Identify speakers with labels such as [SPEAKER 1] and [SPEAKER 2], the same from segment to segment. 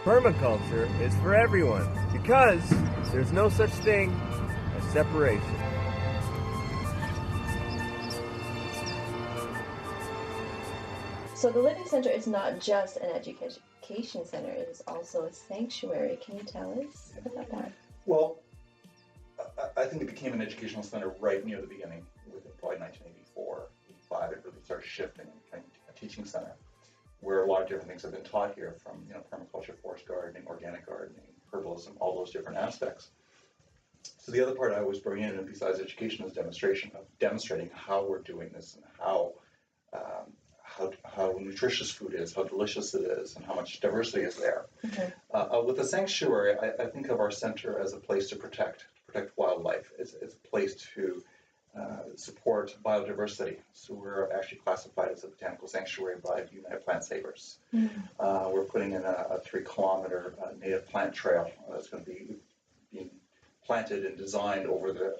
[SPEAKER 1] Permaculture is for everyone because there's no such thing as separation.
[SPEAKER 2] So the Living Center is not just an education center, it is also a sanctuary. Can you tell us about that?
[SPEAKER 3] Well, I think it became an educational center right near the beginning, within probably 1984, 85. It really started shifting and became a teaching center, where a lot of different things have been taught here, from permaculture, forest gardening, organic gardening, herbalism, all those different aspects. So the other part I always bring in, and besides education, is demonstrating how we're doing this and how nutritious food is, how delicious it is, and how much diversity is there. Okay. With the sanctuary, I think of our center as a place to protect wildlife. It's a place to support biodiversity. So we're actually classified as a botanical sanctuary by the United Plant Savers. Mm-hmm. We're putting in a 3-kilometer native plant trail that's going to be being planted and designed over the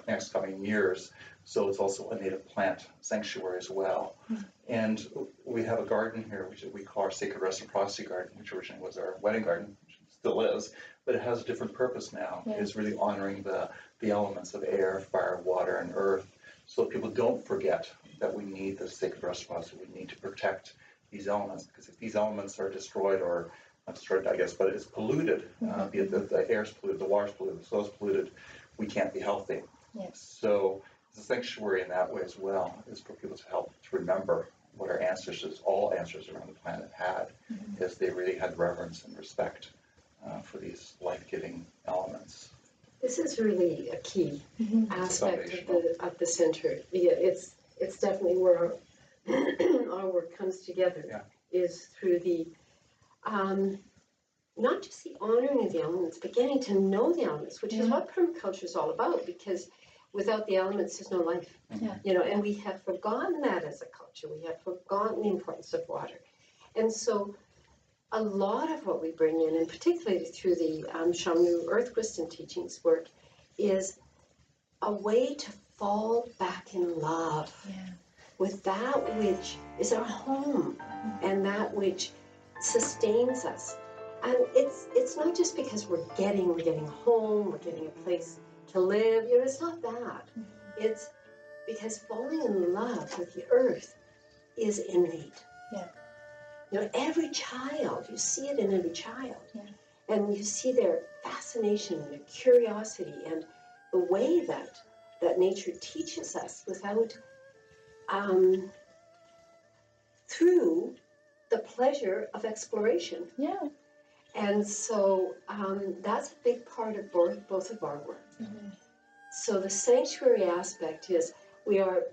[SPEAKER 3] next coming years. So it's also a native plant sanctuary as well. Mm-hmm. And we have a garden here, which we call our Sacred Reciprocity Garden, which originally was our wedding garden, which still is, but it has a different purpose now. Yeah. It's really honoring the elements of air, fire, water, and earth, so people don't forget that we need the sacred reciprocity. We need to protect these elements, because if these elements are destroyed, or not destroyed, I guess, but it's polluted, mm-hmm. Be it the air's polluted, the water's polluted, the soil's polluted, we can't be healthy. Yes. So it's a sanctuary in that way as well, is for people to help to remember what our ancestors, all ancestors around the planet had, mm-hmm. because they really had reverence and respect for these life-giving elements.
[SPEAKER 4] This is really a key mm-hmm. aspect of the center. Yeah, it's definitely where our work comes together. Yeah. Is through the not just the honoring of the elements, but getting to know the elements, which is what permaculture is all about. Because without the elements, there's no life. Mm-hmm. And we have forgotten that as a culture. We have forgotten the importance of water, and so a lot of what we bring in, and particularly through the Shamnu Earth Wisdom Teachings work, is a way to fall back in love with that which is our home and that which sustains us. And it's not just because we're getting a home, we're getting a place to live. It's not that. It's because falling in love with the earth is innate. Yeah. Every child, you see it in every child. Yeah. And you see their fascination and their curiosity and the way that nature teaches us without, through the pleasure of exploration. Yeah. And so that's a big part of both of our work. Mm-hmm. So the sanctuary aspect is we are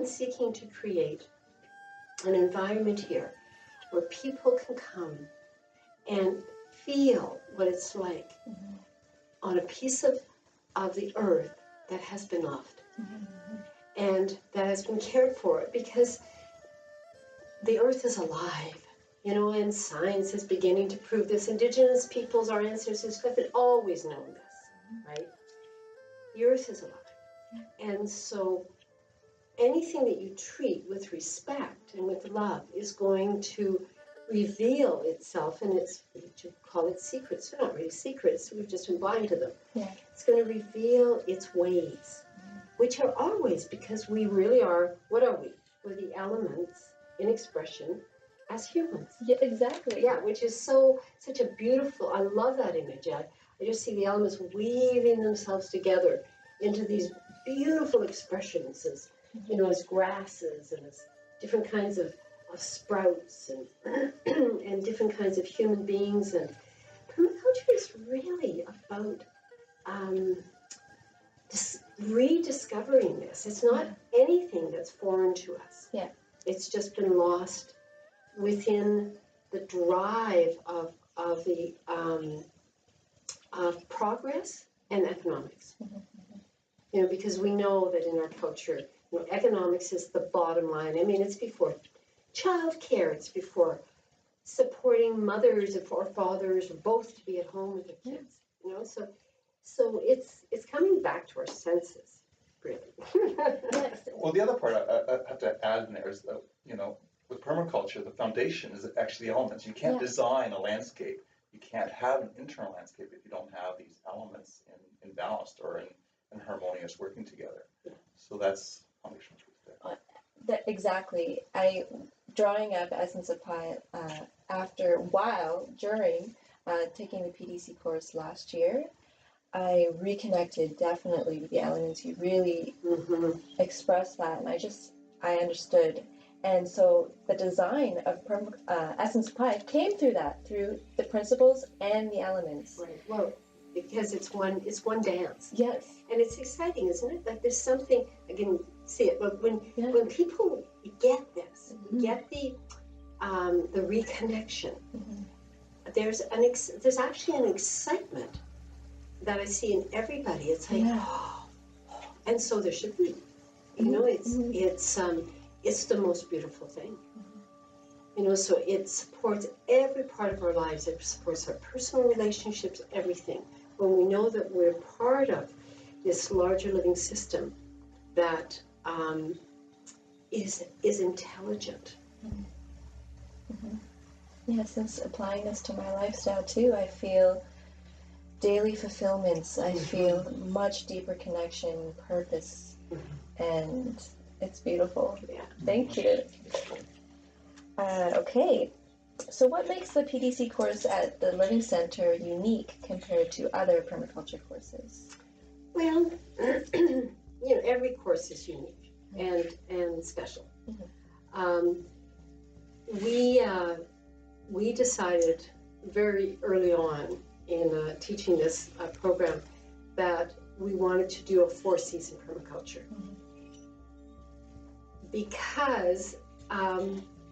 [SPEAKER 4] seeking to create an environment here where people can come and feel what it's like mm-hmm. on a piece of the earth that has been loved mm-hmm. and that has been cared for, because the earth is alive, and science is beginning to prove this. Indigenous peoples, our ancestors, have always known this, mm-hmm. right? The earth is alive. Yeah. And so anything that you treat with respect and with love is going to reveal itself, and you call it secrets. They're not really secrets, we've just been blind to them. Yeah. It's going to reveal its ways, which are our ways, because we really are, what are we? We're the elements in expression as humans.
[SPEAKER 2] Yeah, exactly.
[SPEAKER 4] Yeah, which is such a beautiful, I love that image. I just see the elements weaving themselves together into these beautiful expressions as, as grasses and as different kinds of sprouts and and different kinds of human beings. And permaculture is really about rediscovering this. It's not anything that's foreign to us. Yeah. It's just been lost within the drive of progress and economics. Mm-hmm. Because we know that in our culture, economics is the bottom line. I mean, it's before child care, it's before supporting mothers or fathers or both to be at home with their kids. So it's coming back to our senses, really.
[SPEAKER 3] Well, the other part I have to add in there is that, with permaculture, the foundation is actually the elements. You can't design a landscape you can't have an internal landscape if you don't have these elements in balanced or in harmonious working together. So that's foundational truth there.
[SPEAKER 2] Exactly. Drawing up Essence of Pi during taking the PDC course last year, I reconnected definitely with the elements. You really expressed that, and I understood. And so the design of Essence of Pi came through the principles and the elements.
[SPEAKER 4] Right. Well, because it's one dance.
[SPEAKER 2] Yes.
[SPEAKER 4] And it's exciting, isn't it? Like there's something, I can see it, but when people get this, get the reconnection, there's actually an excitement that I see in everybody. It's like, and so there should be. You know, it's the most beautiful thing. You know, so it supports every part of our lives. It supports our personal relationships, everything. When we know that we're part of this larger living system that is intelligent.
[SPEAKER 2] Yes, since applying this to my lifestyle too, I feel daily fulfillments. I feel much deeper connection, purpose, and it's beautiful.
[SPEAKER 4] Yeah.
[SPEAKER 2] Thank you. Okay, so what makes the PDC course at the Living Center unique compared to other permaculture courses?
[SPEAKER 4] Well, you know, every course is unique and special. We decided very early on in teaching this program that we wanted to do a 4-season permaculture because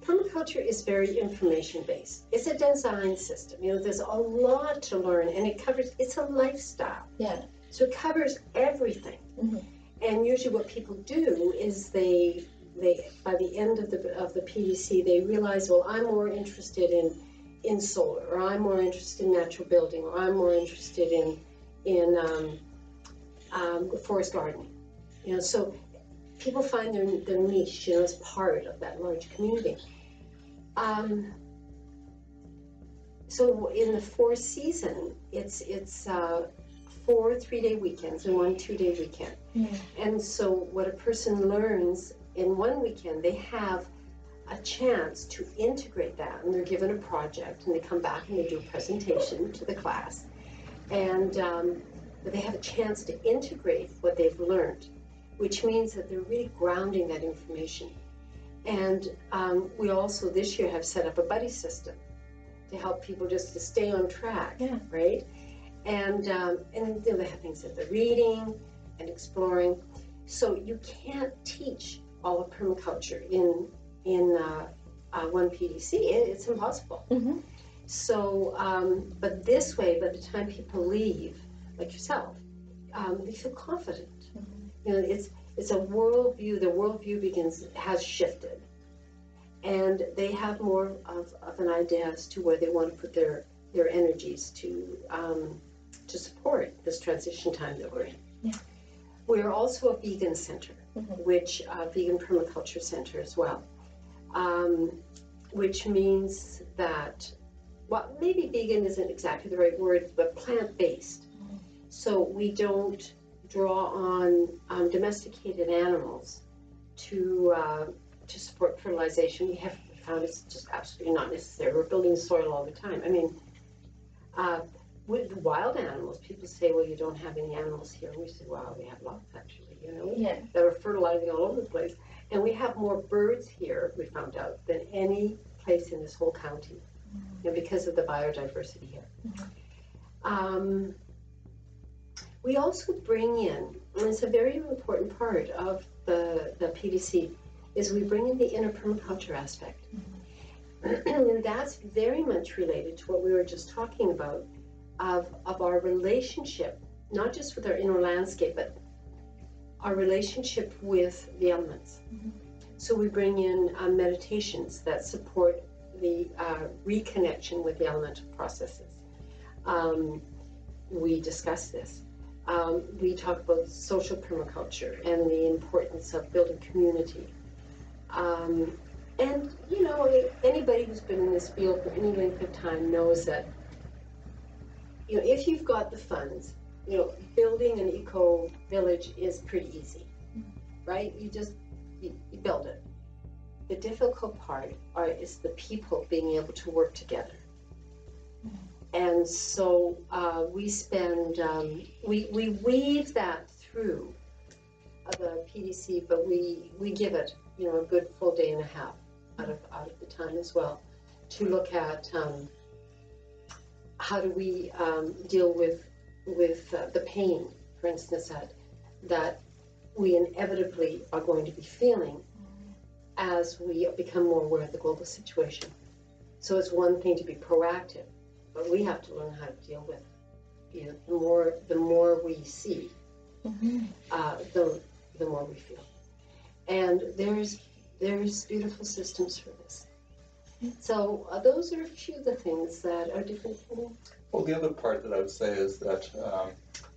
[SPEAKER 4] permaculture is very information-based. It's a design system. You know, there's a lot to learn, and it's a lifestyle.
[SPEAKER 2] Yeah.
[SPEAKER 4] So it covers everything. And usually what people do is they by the end of the PDC, they realize, well, I'm more interested in solar, or I'm more interested in natural building, or I'm more interested in forest gardening. You know, so people find their niche, you know, as part of that large community. So in the 4th season, it's 4 3-day weekends and 1 2-day weekend. And so what a person learns in one weekend, they have a chance to integrate that, and they're given a project, and they come back and they do a presentation to the class, and but they have a chance to integrate what they've learned, which means that they're really grounding that information. And we also this year have set up a buddy system to help people just to stay on track, right? And you know, they have things that they're reading and exploring. So you can't teach all of permaculture in one PDC. It's impossible. So, but this way, by the time people leave, like yourself, they feel confident. You know, it's a worldview. The worldview has shifted, and they have more of an idea as to where they want to put their energies to support this transition time that we're in. We're also a vegan center, which vegan permaculture center as well, which means that, well, maybe vegan isn't exactly the right word, but plant-based. So we don't draw on domesticated animals to support fertilization. We have found it's just absolutely not necessary. We're building soil all the time. I mean, with wild animals, people say, well, you don't have any animals here. And we say, wow, we have lots, actually, you know, that are fertilizing all over the place. And we have more birds here, we found out, than any place in this whole county, you know, because of the biodiversity here. We also bring in, and it's a very important part of the PDC, is we bring in the inner permaculture aspect. And that's very much related to what we were just talking about, of our relationship, not just with our inner landscape, but our relationship with the elements. So we bring in meditations that support the reconnection with the elemental processes. We discuss this. We talk about social permaculture and the importance of building community. And, you know, anybody who's been in this field for any length of time knows that if you've got the funds, building an eco village is pretty easy, right? You build it. The difficult part is the people being able to work together. And so we spend, we weave that through the PDC, but we give it, a good full day and a half out of the time as well to look at how do we deal with the pain, for instance, that we inevitably are going to be feeling as we become more aware of the global situation. So it's one thing to be proactive, but we have to learn how to deal with the more we see, the more we feel. And there's beautiful systems for this. So those are a few of the things that are different.
[SPEAKER 3] Well, the other part that I would say is that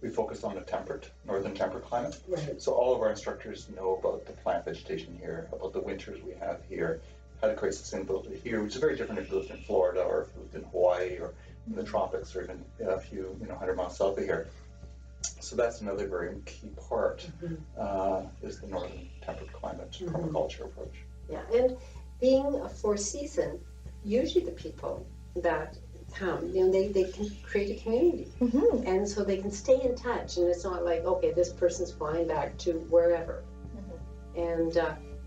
[SPEAKER 3] we focus on the northern temperate climate.
[SPEAKER 4] Right.
[SPEAKER 3] So all of our instructors know about the plant vegetation here, about the winters we have here, how to create sustainability here, which is very different if you lived in Florida or if you lived in Hawaii or in the tropics or even a few 100 miles south of here. So that's another very key part, is the northern temperate climate permaculture approach.
[SPEAKER 4] Yeah, and being a four-season, usually the people that come, they can create a community, and so they can stay in touch, and it's not like, okay, this person's flying back to wherever, and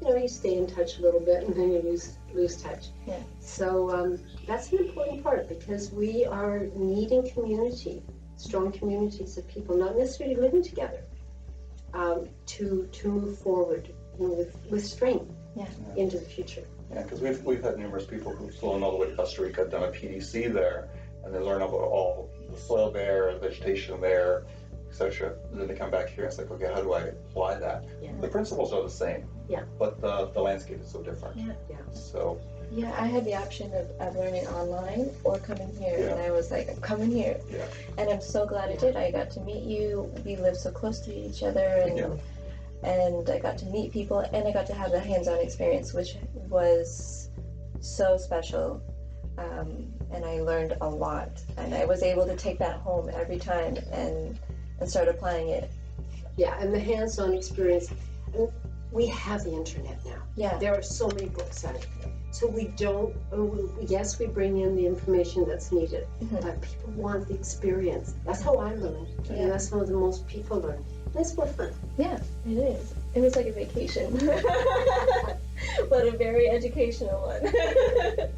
[SPEAKER 4] you stay in touch a little bit, and then you lose touch.
[SPEAKER 2] Yeah.
[SPEAKER 4] So that's an important part, because we are needing community, strong communities of people, not necessarily living together, to move forward with strength into the future.
[SPEAKER 3] Yeah, because we've had numerous people who've flown all the way to Costa Rica, done a PDC there, and they learn about all the soil there, the vegetation there, etc. And then they come back here and it's like, okay, how do I apply that?
[SPEAKER 4] Yeah.
[SPEAKER 3] The principles are the same, but the landscape is so different.
[SPEAKER 2] Yeah.
[SPEAKER 3] So.
[SPEAKER 2] Yeah, I had the option of learning online or coming here, and I was like, I'm coming here.
[SPEAKER 3] Yeah.
[SPEAKER 2] And I'm so glad I did. I got to meet you. We live so close to each other, and I got to meet people, and I got to have the hands-on experience, which was so special. And I learned a lot, and I was able to take that home every time and start applying it.
[SPEAKER 4] Yeah, and the hands-on experience, we have the internet now.
[SPEAKER 2] Yeah.
[SPEAKER 4] There are so many books out there. So we don't, yes, we bring in the information that's needed, but people want the experience. That's how I learned, and that's how the most people learn. And it's more fun.
[SPEAKER 2] Yeah, it is. It was like a vacation, but a very educational one.